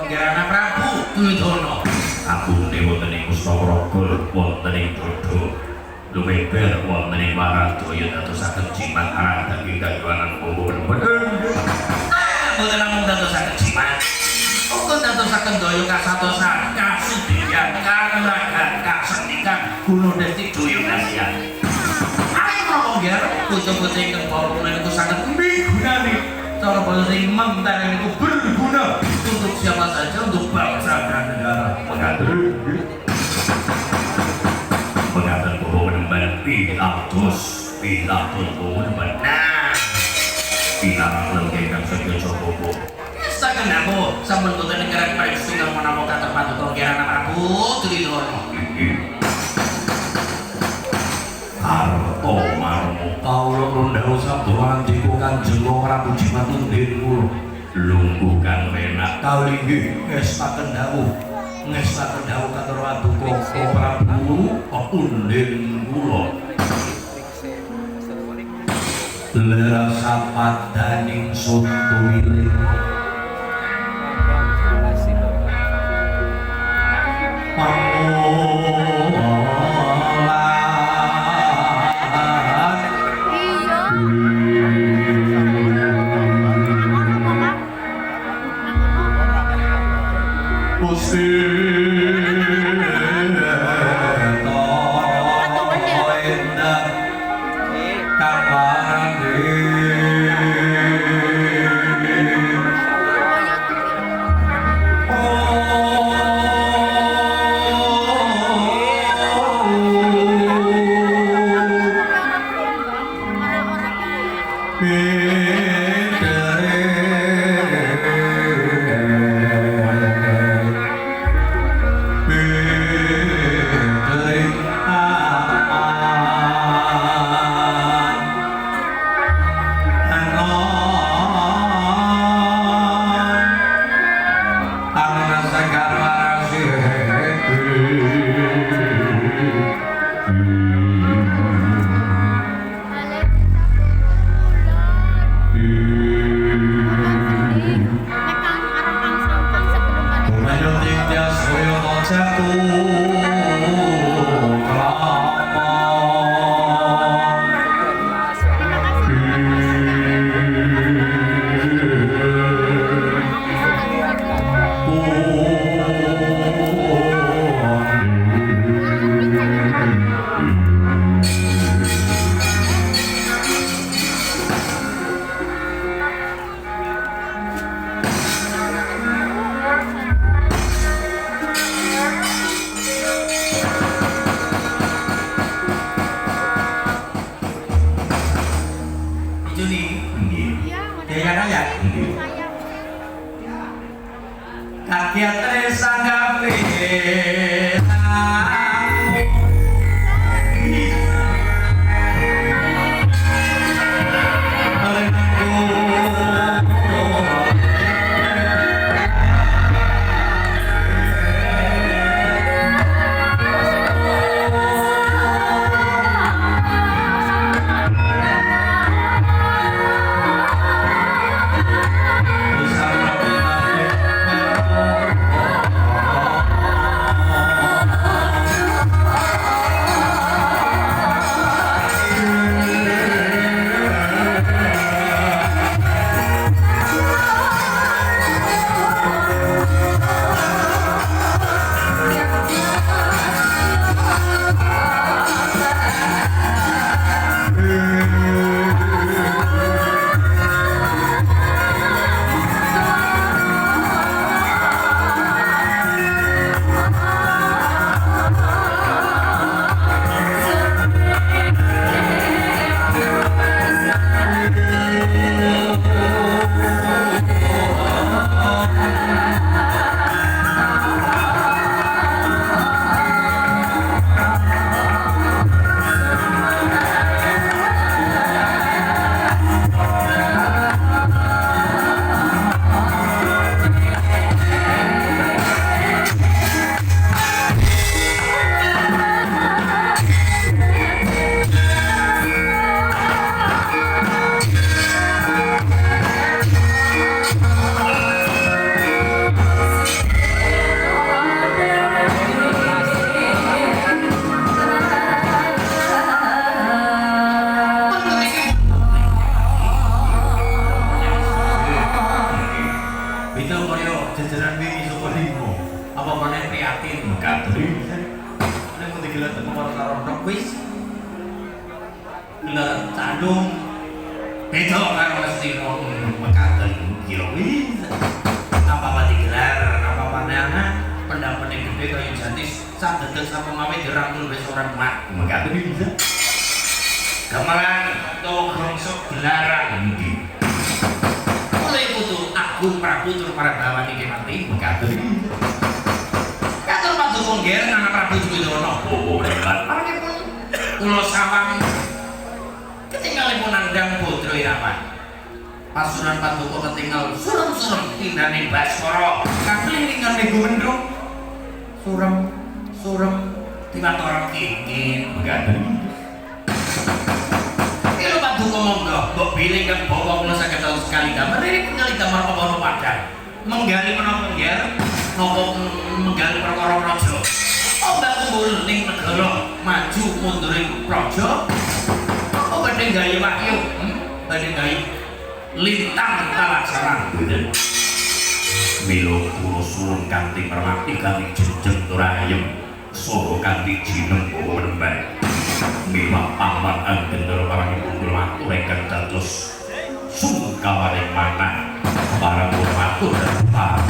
Pangeran Prabu Duryudana. Agung wonten ing Pustakagraga wonten ing Dodo. Lumeber wonten ing Waradaya dadosaken jimat arang daging kayuwanan bobo bener. Mboten namung dadosaken jimat. Uga dadosaken daya kasatosan kasudiyan kanuragan kasenikan Gunadesti Jayadaya. Ayo Pramonger pucuk-pucuk ingkang kawula niku saged migunani cara basa imam taren niku berguna untuk siapa saja, untuk bangsa dan negara. Mengatur bobo menemban pilatus bobo menemban. Nah, pilatus ingkang sedaya bobo. Saken aku sampun boten ingkang paring setunggal menawa kathah paduka Pangeran Prabu Duryudana. Karto marmo kawula rondhawa sabda antiku Kanjeng Prabu Jimat Undhin kula lungguh kang penak kalinggih ngestaken dawuh katur paduka Prabu Undhin kula lera sapadaning suntuwiling Itu kaya jajaran wingi saka limo. Apa meneh prihatin kadri. Nek mung digelar teko karo sarondok wis. Gelar candung. Beda karo mesti mekaten kira wis. Apa digelar, apa panah pendapatnya gede kaya jatis sak dedek sapa mawe dirangkul wis ora mak. Mekaten bisa. Gamelan to rongsok gelaran iki. Oleh putu Agung Prabu tur Parabawan iki mati mekaten. Katur paduka ngger anak Prabu Jumidono. Oh, hebat. Marangipun kula sawang ketinggalipun nandhang Bodro Irawan. Pasuruan paduka ketinggal surem-surem tindane Baskara. Kabeh ringan minggu mendung. Surem tiwatara kenging mekaten. Kilo paduka monggo mbok bilih kang bawa kula saged taun sekali damar ini pengali damar apa padang. Menggali menapa ngger napa menggali perkara praja. Ombak kumpul ning negara maju munduring praja. Apa badhe gawe wakyu? Badhe gawe lintang kalaksanan. Mila kula suwun kanthi permati kanthi jenjeng tur ayem saha kanthi jineng pemembang. Mila paman anggendara marangipun kula matur ingkang dados sungkawaning manah para matur para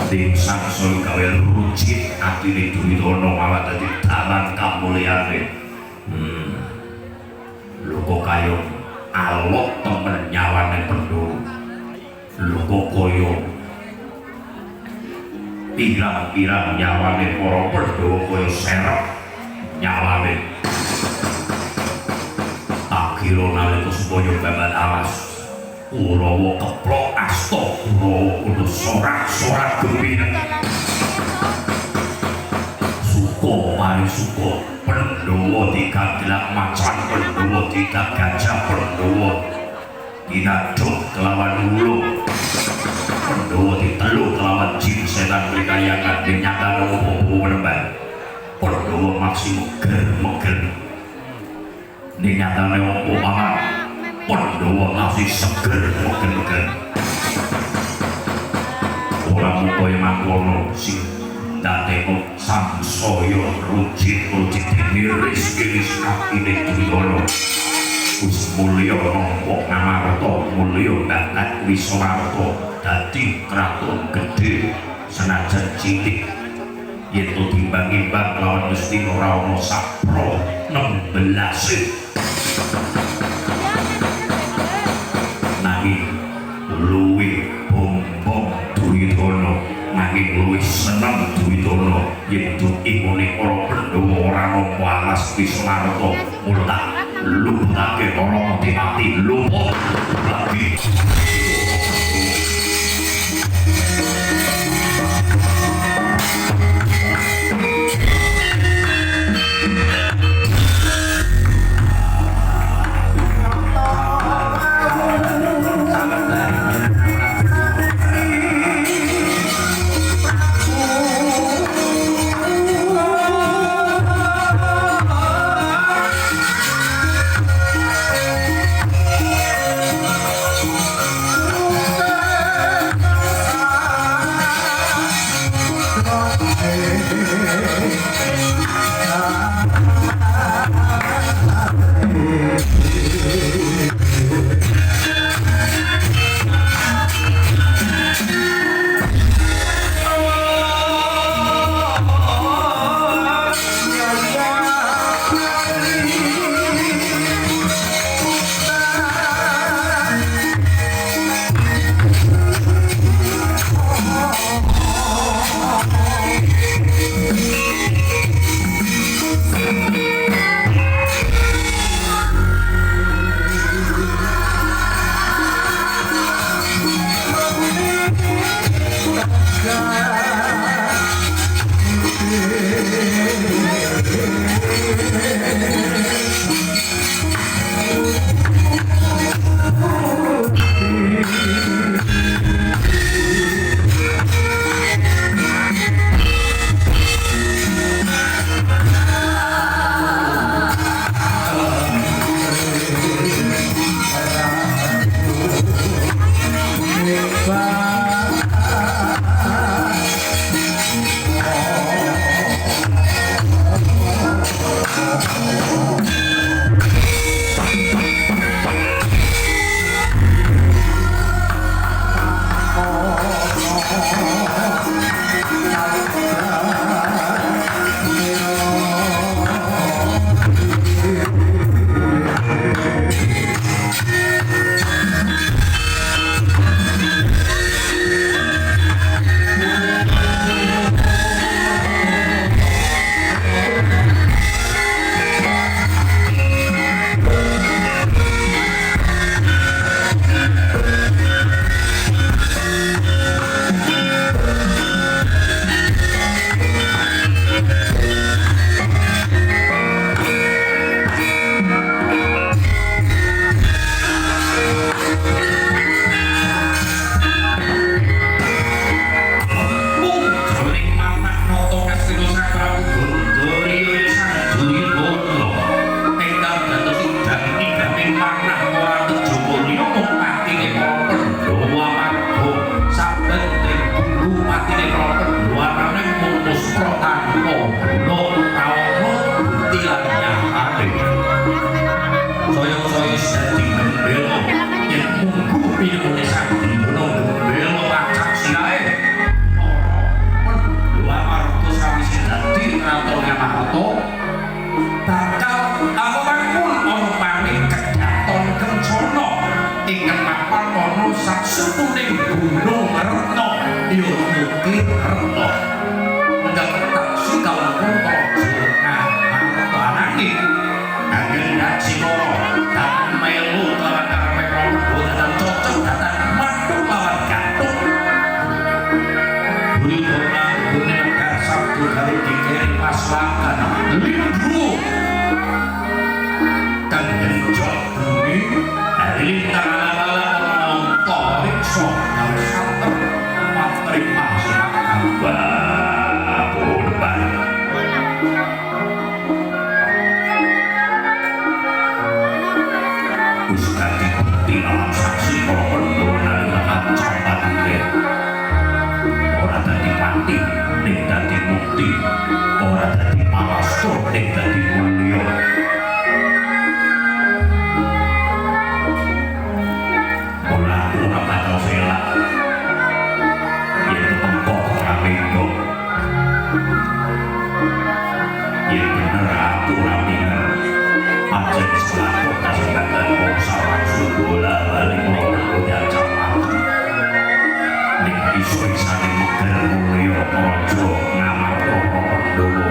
Ting sangsaya gawe rucit atine Duryudana malah dadi dalan kamulyane. Lho kok kaya alot temen nyawane Pandhawa. Lho kok kaya pirang-pirang nyawane para Pandhawa kaya serep nyawane. Tak kira nalika supaya babat alas Kurawa keplok asta Kurawa kudu sorak-sorak gembira. Suka mari suka Pandhawa digagelak macan Pandhawa tidak gajah Pandhawa dinaduk kelawan ulu Pandhawa diteluk kelawan jin setan prikayangan dinyatakan opo-opo menemban Pandhawa maksi meger dinyatakan opo malah Pandhawa masih seger meger orang kaya mangkono sing dateng sangsaya rucit miris-miris atine Duryudana wis mulya nampa ngamarta mulya bakat wiswarta dadi kraton gedhe senajan cilik yen to timbang-imbang lawan Gusti ora ana sapro 16 nanging luwih bombong Duryudana nanging luwih seneng Duryudana yen ingune para Pandhawa ora nampa alas Wiswarta mulak luputake ora mati luput lagi. bukti ora dadi palasto ning dadi mulya. Ora ora bakal selak yen tempo kamenggo yen bener aku ora pinter ajeng selaku kasingatan wong salah bola balik ning udah camat ning iso-isane meker mulya aja ngamarto Pandhawa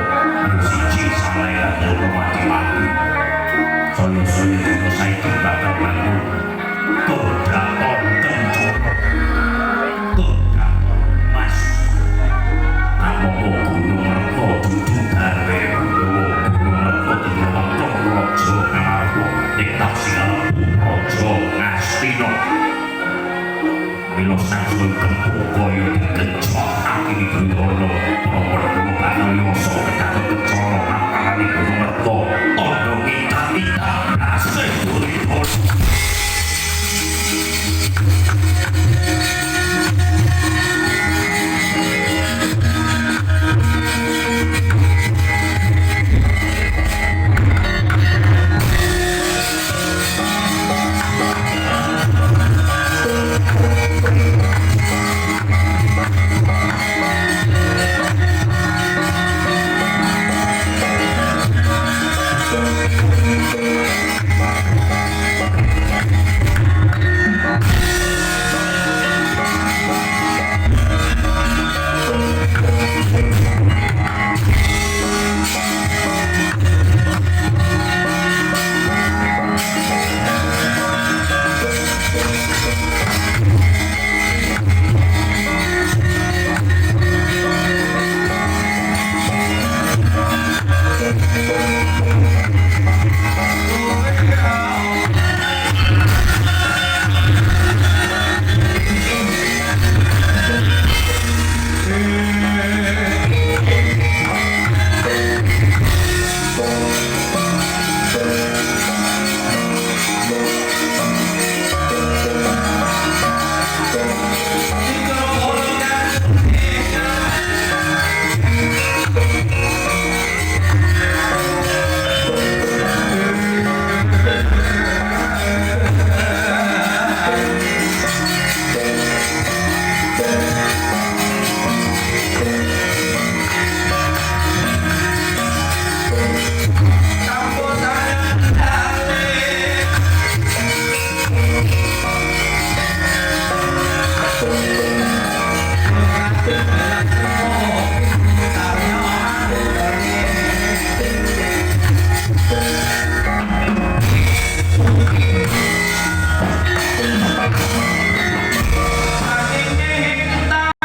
siji saleh dan mati-mati soyo-soyo dino saiki bakal bangun kodrak konten kodrak mas amoko gunung merko dudu darwe Pandhawa gunung merko teluwang raja ngamarto ing taksilapu raja Ngastina milo sangsung kempuk kaya dikencok akini Duryana